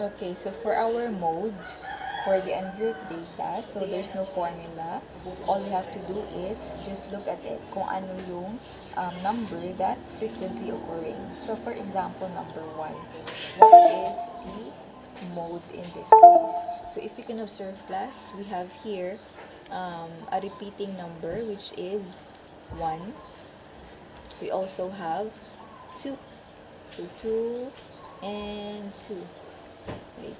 Okay, so for our modes, for the ungrouped data, so there's no formula. All we have to do is just look at it, kung ano yung number that frequently occurring. So for example, number 1, what is the mode in this case? So if you can observe, class, we have here a repeating number, which is 1. We also have 2. So 2 and 2. Wait,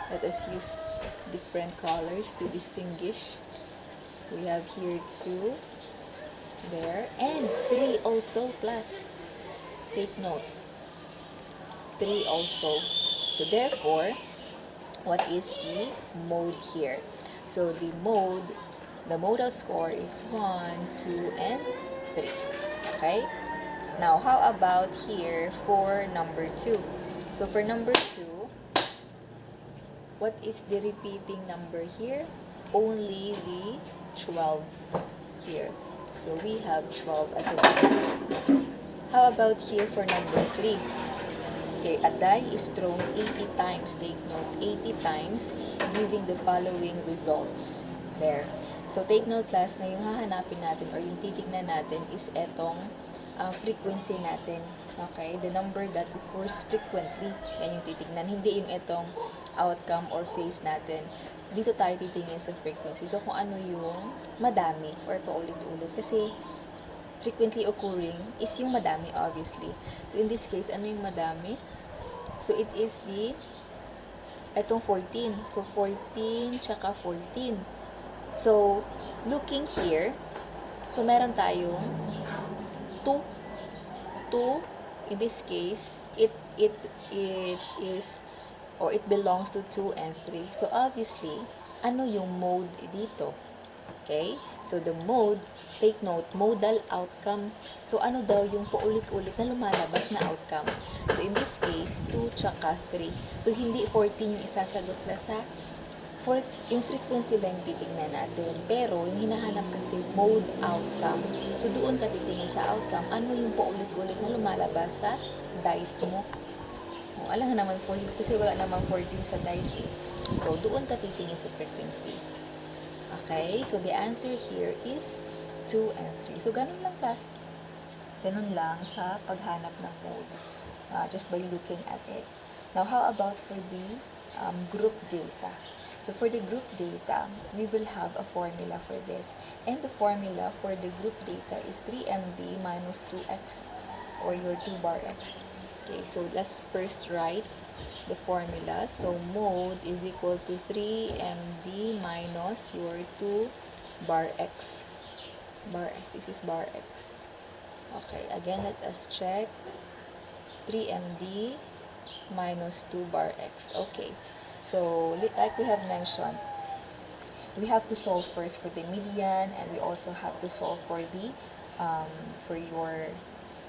let us use different colors to distinguish. We have here 2 there, and 3 also, plus. Take note, 3 also. So therefore, what is the mode here? So the modal score is 1, 2, and 3. Okay? Now, how about here for number 2? So for number 2, what is the repeating number here? Only the 12 here. So we have 12 as an answer. How about here for number 3? Okay, a die is thrown 80 times. Take note, 80 times, giving the following results. There. So take note, class, na yung hahanapin natin or yung titignan natin is etong frequency natin. Okay, the number that occurs frequently. Yan yung titignan. Hindi yung etong outcome or phase natin. Dito tayo titingin sa frequency. So kung ano yung madami or paulit-ulit. Kasi frequently occurring is yung madami, obviously. So in this case, ano yung madami? So it is etong 14. So 14 tsaka 14. So looking here, so meron tayong 2. 2, in this case, it is or it belongs to 2 and 3. So obviously, ano yung mode dito? Okay? So the mode, take note, modal outcome. So ano daw yung paulit-ulit na lumalabas na outcome? So in this case, 2 tsaka 3. So hindi 14 yung isasagot na sa yung frequency lang titingnan natin. Pero, yung hinahanap kasi mode outcome. So, doon ka titingin sa outcome. Ano yung paulit-ulit na lumalabas sa dice mo? Alam nga naman 14 kasi wala naman 14 sa dice. So, doon ka titingin sa frequency. Okay? So, the answer here is 2 and 3. So, ganun lang, class. Ganun lang sa paghanap ng mode. Just by looking at it. Now, how about for the group data? So for the group data, we will have a formula for this. And the formula for the group data is 3md minus 2x, or your 2 bar x. Okay, so let's first write the formula. So mode is equal to 3md minus your 2 bar x. Bar x, this is bar x. Okay, again, let us check. 3md minus 2 bar x. Okay. So, like we have mentioned, we have to solve first for the median, and we also have to solve for the for your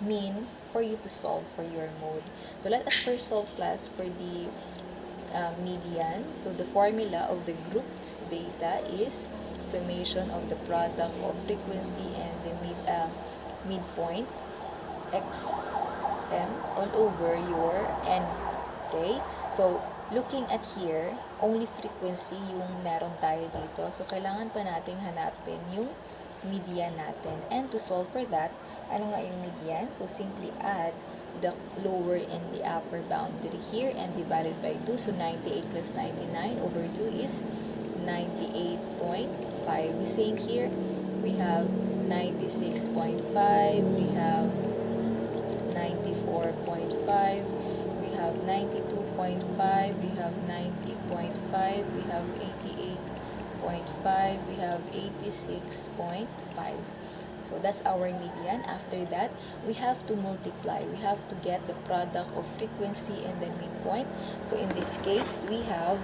mean, for you to solve for your mode. So, let us first solve, class, for the median. So, the formula of the grouped data is summation of the product of frequency and the midpoint xm all over your n. Okay? So, looking at here, only frequency yung meron tayo dito. So, kailangan pa nating hanapin yung median natin. And to solve for that, ano nga yung median? So, simply add the lower and the upper boundary here and divided by 2. So, 98 plus 99 over 2 is 98.5. The same here, we have 96.5, we have 94.5, we have 92.5, we have 90.5, we have 88.5, we have 86.5. So that's our median. After that, we have to multiply. We have to get the product of frequency and the midpoint. So in this case, we have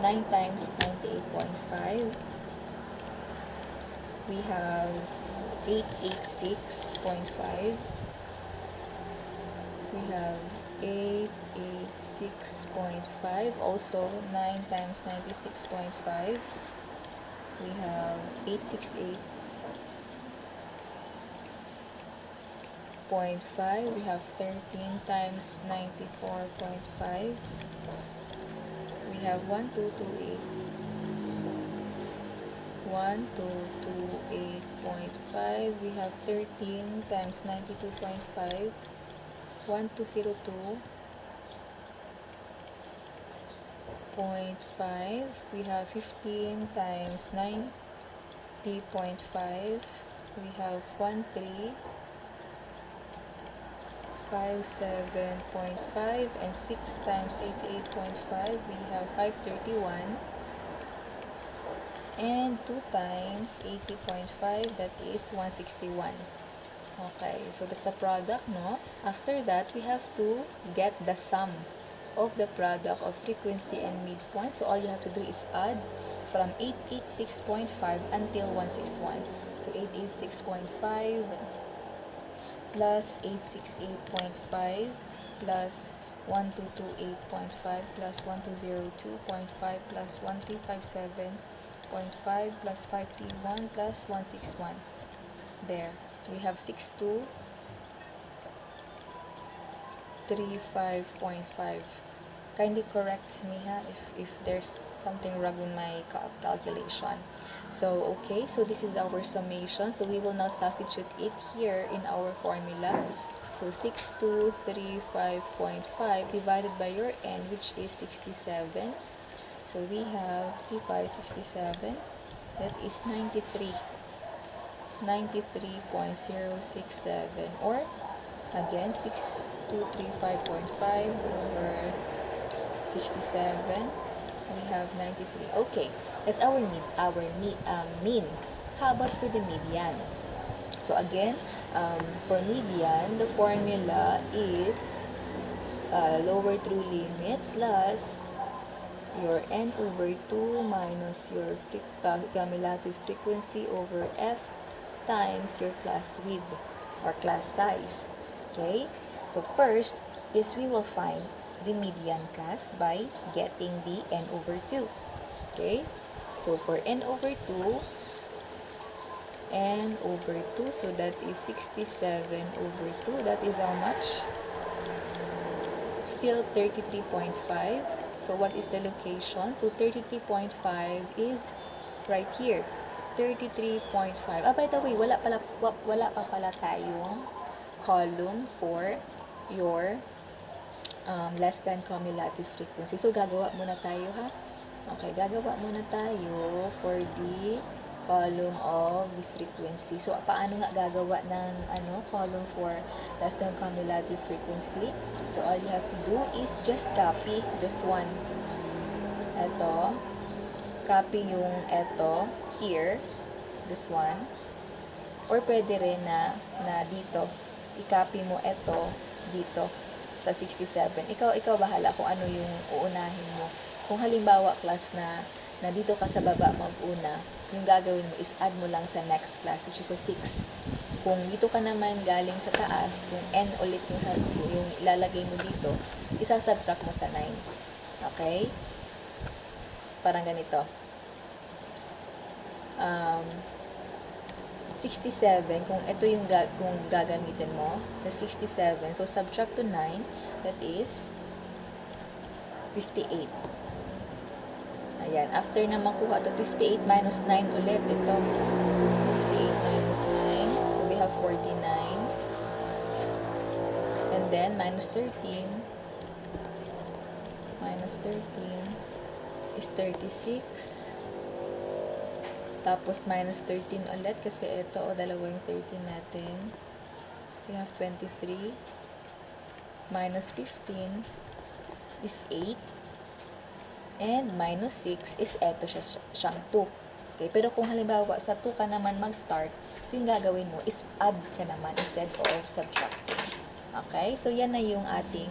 9 times 98.5. We have 886.5. We have 886.5. Also 9 times 96.5. We have 868.5. We have 13 times 94.5. we have 1228. 1228.5. We have 13 times 92.5. 1202.5. We have 15 times 90.5. We have 1357.5, and 6 times 88.5. We have 531. And 2 times 80.5, that is 161. Okay, so that's the product, no? After that, we have to get the sum of the product of frequency and midpoint. So all you have to do is add from 886.5 until 161. So 886.5 plus 868.5 plus 1228.5 plus 1202.5 plus 1357.5 plus 531 plus 161. There. We have 6235.5. Kindly correct me if there's something wrong in my calculation. So, okay, so this is our summation. So, we will now substitute it here in our formula. So, 6235.5 divided by your n, which is 67. So, we have 3567. That is 93.067, or again 6235.5 over 67. We have 93. Okay, that's our mean. How about for the median? So again, for median, the formula is lower true limit plus your n over 2 minus your cumulative frequency over f times your class width or class size. Okay, so first is we will find the median class by getting the n over 2. Okay, so for n over 2, so that is 67 over 2. That is how much? Still 33.5. So what is the location? So 33.5 is right here. 33.5. By the way, wala pa pala tayong column for your less than cumulative frequency. So gagawa muna tayo, ha? Okay, gagawa muna tayo for the column of the frequency. So paano nga gagawa ng column for less than cumulative frequency? So all you have to do is just copy this one. Ito, copy yung ito here, this one, or pwede rin na dito i-copy mo ito dito sa 67. Ikaw bahala kung ano yung uunahin mo. Kung halimbawa class na dito ka sa baba mag-una, yung gagawin mo is add mo lang sa next class, which is a 6. Kung dito ka naman galing sa taas, kung n ulit yung ilalagay mo dito, isasubtract mo sa 9. Okay? Parang ganito. 67, kung ito yung kung gagamitin mo, the 67, so subtract to 9, that is 58. Ayan, after na makuha to 58 minus 9 ulit, ito 58 minus 9, so we have 49, and then minus 13 is 36. Tapos, minus 13 ulit kasi ito, dalawa yung 13 natin. We have 23. Minus 15 is 8. And minus 6 is ito siyang 2. Okay? Pero kung halimbawa, sa 2 ka naman mag-start, so yung gagawin mo is add ka naman instead of subtracting. Okay? So, yan na yung ating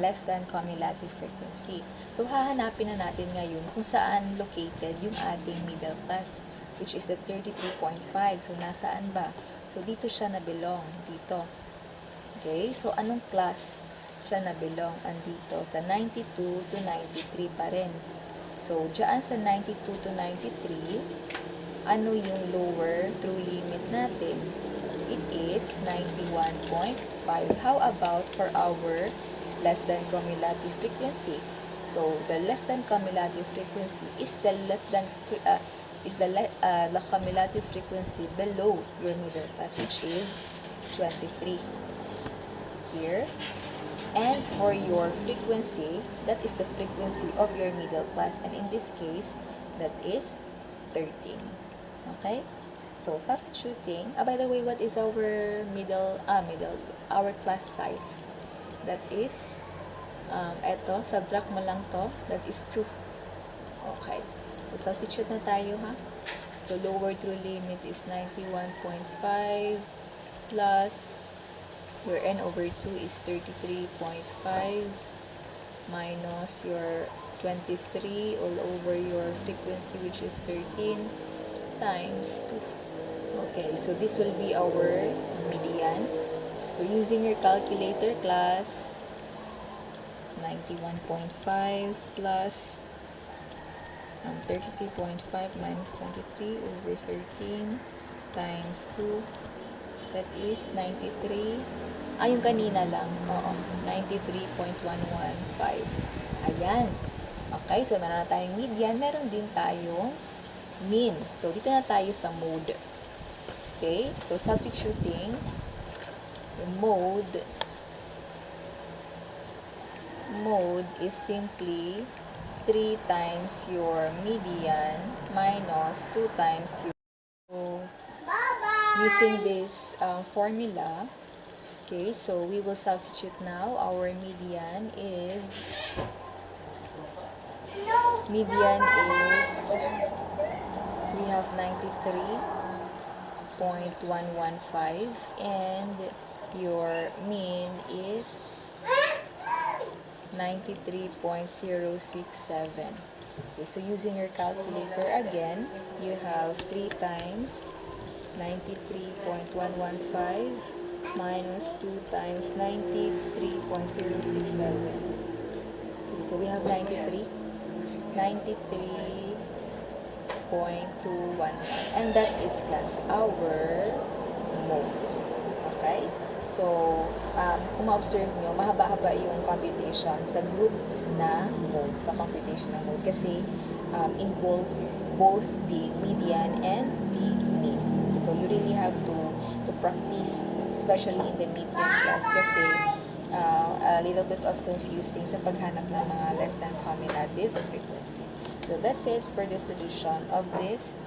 less than cumulative frequency. So, hahanapin na natin ngayon kung saan located yung ating middle class, which is the 33.5. So, nasaan ba? So, dito siya na-belong. Dito. Okay? So, anong class siya na-belong? Andito. Sa 92 to 93 pa rin. So, dyan sa 92 to 93, ano yung lower true limit natin? It is 91.5. How about for our less than cumulative frequency? So the less than cumulative frequency is the cumulative frequency below your middle class, which is 23 here. And for your frequency, that is the frequency of your middle class, and in this case, that is 13. Okay? So substituting, by the way, what is our our class size? That is, eto, subtract mo lang to, that is 2. Okay. So substitute na tayo, ha? So lower true limit is 91.5 plus your n over 2 is 33.5 minus your 23 all over your frequency, which is 13, times 2. Okay, so this will be our median. So using your calculator, class, 91.5 plus 33.5 minus 23 over 13 times 2, that is 93. Yung kanina lang. Oo, 93.115. Ayan. Okay, so meron na tayong median. Meron din tayong mean. So, dito na tayo sa mode. Okay, so substituting the mode is simply 3 times your median minus 2 times your... So, using this formula, okay, so we will substitute now. Our median is we have 93.115 and your mean is 93.067. Okay, so using your calculator again, you have 3 times 93.115 minus 2 times 93.067. Okay, so we have 93.211, and that is class our mode. Okay? So, kung ma-observe nyo, mahaba-haba yung computation sa grouped na mode, sa computation ng mode, kasi involved both the median and the mean. So, you really have to practice, especially in the median class, kasi a little bit of confusing sa paghanap ng mga less than cumulative frequency. So, that's it for the solution of this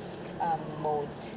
mode.